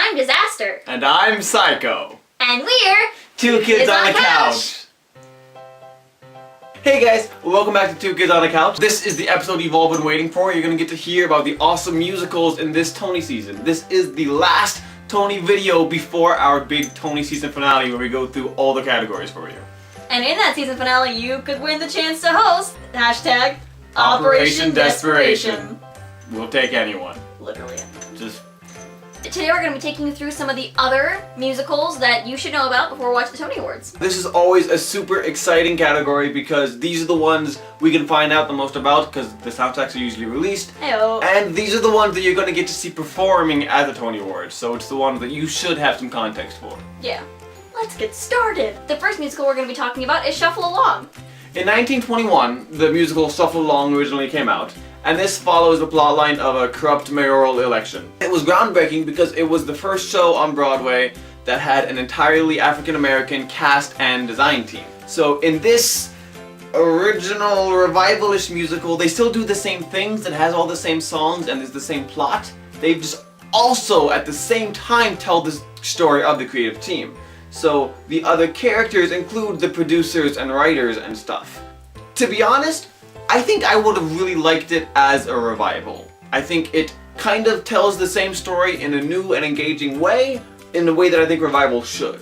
I'm Disaster. And I'm Psycho. And we're Two Kids on the Couch. Hey guys, welcome back to Two Kids on the Couch. This is the episode you've all been waiting for. You're gonna get to hear about the awesome musicals in this Tony season. This is the last Tony video before our big Tony season finale where we go through all the categories for you. And in that season finale, you could win the chance to host hashtag Operation Desperation. We'll take anyone. Literally. Just Today we're going to be taking you through some of the other musicals that you should know about before we watch the Tony Awards. This is always a super exciting category because these are the ones we can find out the most about because the soundtracks are usually released. Heyo. And these are the ones that you're going to get to see performing at the Tony Awards, so it's the ones that you should have some context for. Yeah. Let's get started. The first musical we're going to be talking about is Shuffle Along. In 1921, the musical Shuffle Along originally came out, and this follows the plotline of a corrupt mayoral election. It was groundbreaking because it was the first show on Broadway that had an entirely African-American cast and design team. So in this original revivalish musical, they still do the same things, it has all the same songs and there's the same plot. They just also at the same time tell the story of the creative team. So the other characters include the producers and writers and stuff. To be honest, I think I would have really liked it as a revival. I think it kind of tells the same story in a new and engaging way, in the way that I think revival should.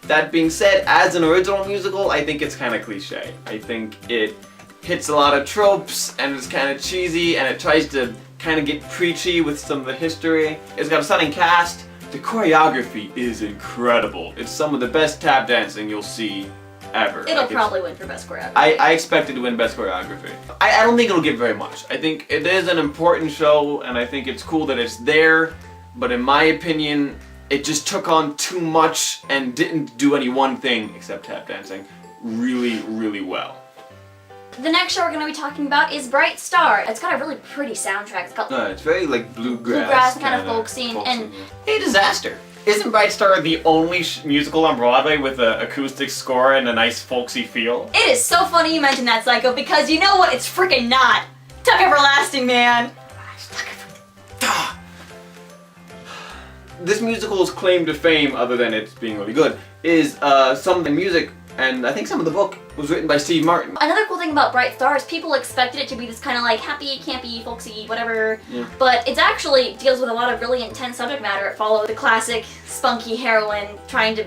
That being said, as an original musical, I think it's kind of cliche. I think it hits a lot of tropes and it's kind of cheesy and it tries to kind of get preachy with some of the history. It's got a stunning cast. The choreography is incredible. It's some of the best tap dancing you'll see ever. It'll probably win for Best Choreography. I expect it to win Best Choreography. I don't think it'll get very much. I think it is an important show and I think it's cool that it's there, but in my opinion, it just took on too much and didn't do any one thing except tap dancing really, really well. The next show we're going to be talking about is Bright Star. It's got a really pretty soundtrack. It's got It's very like bluegrass kind of folksy and Hey, Disaster! Isn't Bright Star the only musical on Broadway with an acoustic score and a nice folksy feel? It is so funny you mentioned that, Psycho, because you know what? It's freaking not. Tuck Everlasting, man. This musical's claim to fame, other than it being really good, is some of the music, and I think some of the book, was written by Steve Martin. Another cool thing about Bright Star is people expected it to be this kind of like happy, campy, folksy, whatever, Yeah. but it actually deals with a lot of really intense subject matter. It follows the classic spunky heroine trying to,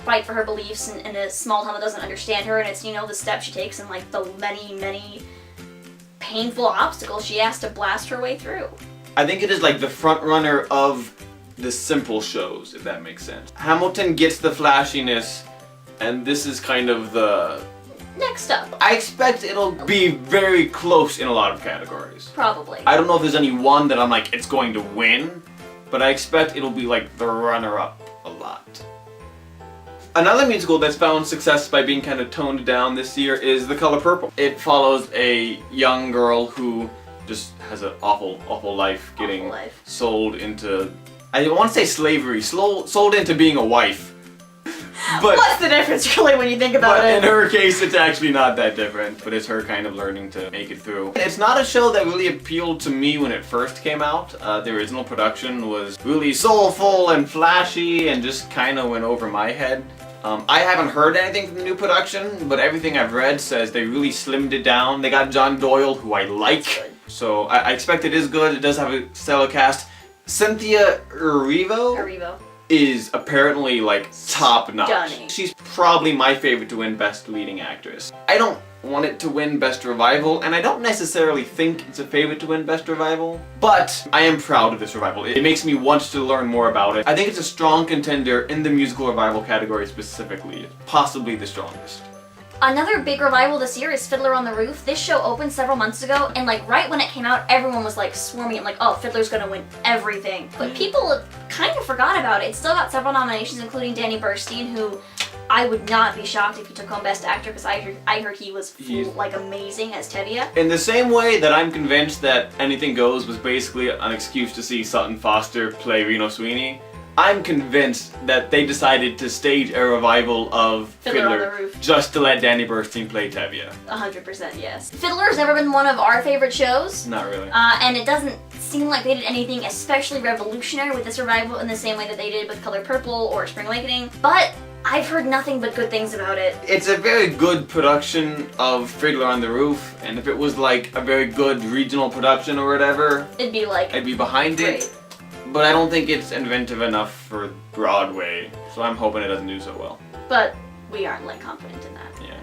fight for her beliefs in a small town that doesn't understand her, and it's, the steps she takes and like the many, many painful obstacles she has to blast her way through. I think it is like the front runner of the simple shows, if that makes sense. Hamilton gets the flashiness, and this is kind of the... Next up. I expect it'll be very close in a lot of categories. Probably. I don't know if there's any one that I'm like, it's going to win, but I expect it'll be like the runner-up a lot. Another musical that's found success by being kind of toned down this year is The Color Purple. It follows a young girl who just has an awful life getting sold into, I want to say slavery, sold into being a wife. But, what's the difference really when you think about it? In her case, it's actually not that different, but it's her kind of learning to make it through. It's not a show that really appealed to me when it first came out. The original production was really soulful and flashy and just kind of went over my head. I haven't heard anything from the new production, but everything I've read says they really slimmed it down. They got John Doyle, who I like, so I expect it is good. It does have a stellar cast. Cynthia Erivo is apparently like top notch. Stunning. She's probably my favorite to win Best Leading Actress. I don't want it to win Best Revival, and I don't necessarily think it's a favorite to win Best Revival, but I am proud of this revival. It makes me want to learn more about it. I think it's a strong contender in the musical revival category specifically, possibly the strongest. Another big revival this year is Fiddler on the Roof. This show opened several months ago, and like right when it came out, everyone was like swarming it, like, oh, Fiddler's gonna win everything. But people kind of forgot about it. It still got several nominations, including Danny Burstein, who I would not be shocked if he took home Best Actor, because I heard he was amazing as Tevye. In the same way that I'm convinced that Anything Goes was basically an excuse to see Sutton Foster play Reno Sweeney, I'm convinced that they decided to stage a revival of Fiddler on the Roof. just to let Danny Burstein play Tevye. 100% yes. Fiddler's never been one of our favorite shows. Not really. And it doesn't seem like they did anything especially revolutionary with this revival in the same way that they did with Color Purple or Spring Awakening. But I've heard nothing but good things about it. It's a very good production of Fiddler on the Roof, and if it was like a very good regional production or whatever, It'd be like I'd be behind great. it. But I don't think it's inventive enough for Broadway, so I'm hoping it doesn't do so well. But we aren't like confident in that. Yeah.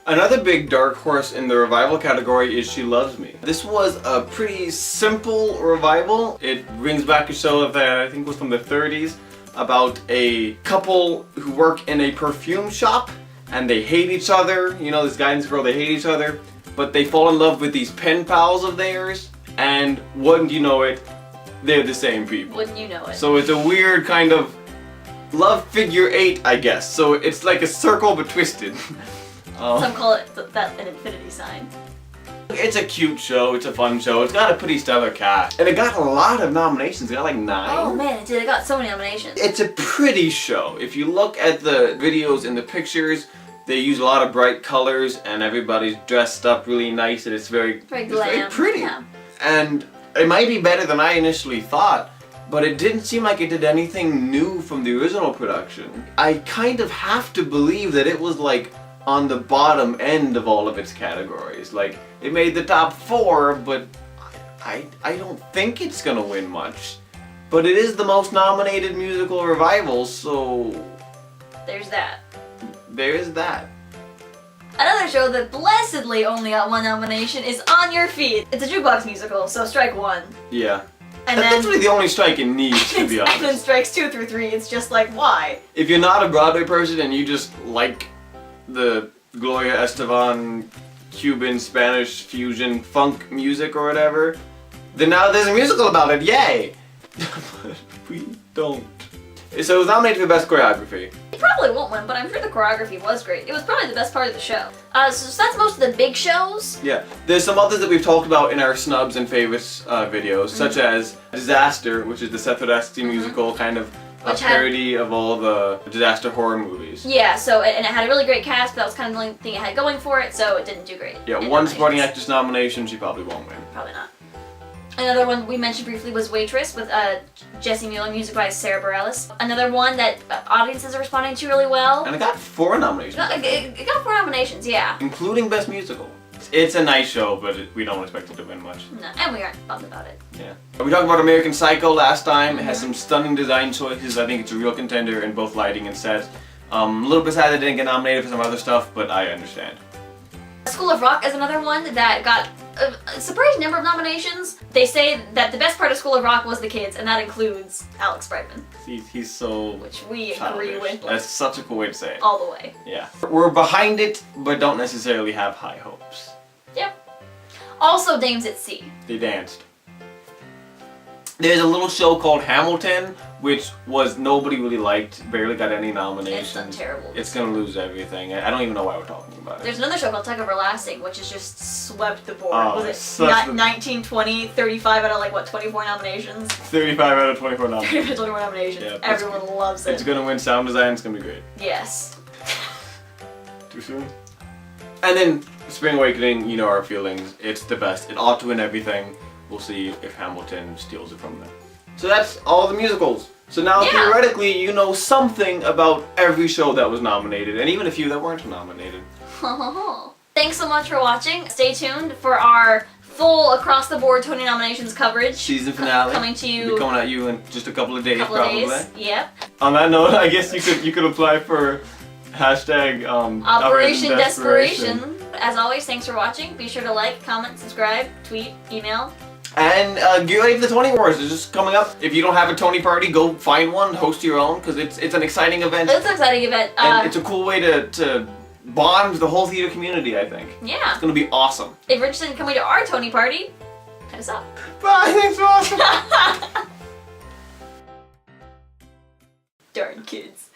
Another big dark horse in the revival category is She Loves Me. This was a pretty simple revival. It brings back a show that I think was from the 30s about a couple who work in a perfume shop and they hate each other. You know, this guy and this girl, they hate each other, but they fall in love with these pen pals of theirs, and wouldn't you know it, they're the same people. Wouldn't you know it? So it's a weird kind of love figure 8, I guess. So it's like a circle but twisted. Some call it that an infinity sign. It's a cute show, it's a fun show, it's got a pretty stellar cast. And it got a lot of nominations, it got like 9. Oh man, it did. It got so many nominations. It's a pretty show. If you look at the videos and the pictures, they use a lot of bright colors and everybody's dressed up really nice and it's very glam. pretty. Yeah. And it might be better than I initially thought, but it didn't seem like it did anything new from the original production. I kind of have to believe that it was like on the bottom end of all of its categories. Like, it made the top 4, but I don't think it's gonna win much. But it is the most nominated musical revival, so There's that. there is that. Another show that blessedly only got 1 nomination is On Your Feet. It's a jukebox musical, so strike 1. Yeah. And That's then literally the only strike it needs, to be and then honest. strikes 2 through 3. It's just like, why? If you're not a Broadway person and you just like the Gloria Estefan Cuban Spanish fusion funk music or whatever, then now there's a musical about it, yay! But we don't. So it was nominated for Best Choreography. It probably won't win, but I'm sure the choreography was great. It was probably the best part of the show. So that's most of the big shows. Yeah, there's some others that we've talked about in our snubs and favorites videos, such as Disaster, which is the Seth Rudetsky musical, kind of a Which had- parody of all the disaster horror movies. Yeah, so and it had a really great cast, but that was kind of the only thing it had going for it, so it didn't do great. Yeah, in one supporting nominations. actress nomination, she probably won't win. Probably not. Another one we mentioned briefly was Waitress with Jesse Mueller, music by Sarah Bareilles. Another one that audiences are responding to really well. And it got 4 nominations, It got 4 nominations, yeah. including Best Musical. It's a nice show, but we don't expect it to win much. No, and we aren't bummed about it. Yeah. We talked about American Psycho last time. It has some stunning design choices. I think it's a real contender in both lighting and set. A little bit sad it didn't get nominated for some other stuff, but I understand. School of Rock is another one that got a surprising number of nominations. They say that the best part of School of Rock was the kids, and that includes Alex Brightman, He's so which we agree childish. with That's such a cool way to say it. all the way. Yeah. We're behind it, but don't necessarily have high hopes. Yep. Also, Dames at Sea. They danced. There's a little show called Hamilton, which was nobody really liked, barely got any nominations. It's done terrible. It's gonna lose everything. I don't even know why we're talking about it. There's another show called Tug Everlasting, which has just swept the board. Oh, Was it such the- 19, 20, 35 out of like, what, 24 nominations? 35 out of 24 nominations. 24 nominations. Yeah, Everyone loves it. It's gonna win sound design, it's gonna be great. Yes. Too soon? And then Spring Awakening, you know our feelings. It's the best. It ought to win everything. We'll see if Hamilton steals it from them. So that's all the musicals. So now Yeah. theoretically you know something about every show that was nominated, and even a few that weren't nominated. Thanks so much for watching. Stay tuned for our full across the board Tony nominations coverage. Season finale. Coming to you Be coming at you in just a couple of days, couple of probably. days. Yep. On that note, I guess you could apply for hashtag Operation Desperation. As always, thanks for watching. Be sure to like, comment, subscribe, tweet, email. And get ready for the Tony Wars. It's just coming up. If you don't have a Tony party, go find one, host your own, because it's an exciting event. It's an exciting event. And it's a cool way to bond the whole theater community, I think. Yeah. It's gonna be awesome. If you're interested in coming to our Tony party, hit us up. Bye, thanks for watching. Darn kids.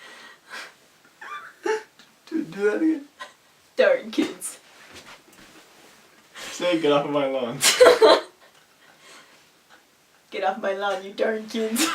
Do that again. Darn kids. Say, get off of my lawn. Get off my lawn, you darn kids.